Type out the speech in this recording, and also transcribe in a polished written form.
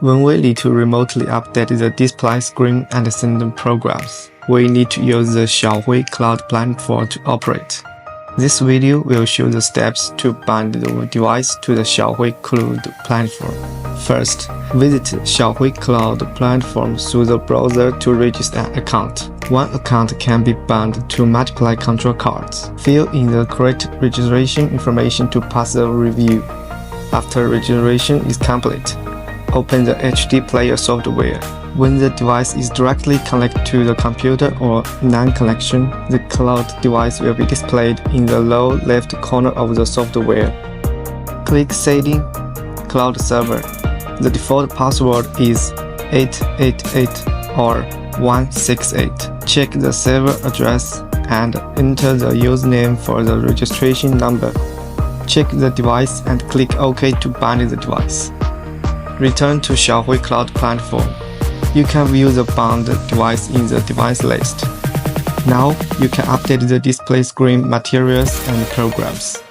When we need to remotely update the display screen and send programs, we need to use the Huidu Cloud platform to operate. This video will show the steps to bind the device to the Huidu Cloud platform. First, visit Huidu Cloud platform through the browser to register an account. One account can be bound to multiple control cards. Fill in the correct registration information to pass the review. After registration is complete, open the HD player software. When the device is directly connected to the computer or non-connection, the cloud device will be displayed in the lower left corner of the software. Click Setting, Cloud Server. The default password is 888 or 168. Check the server address and enter the username for the registration number. Check the device and click OK to bind the device. Return to Huidu Cloud platform. You can view the bound device in the device list. Now, you can update the display screen materials and programs.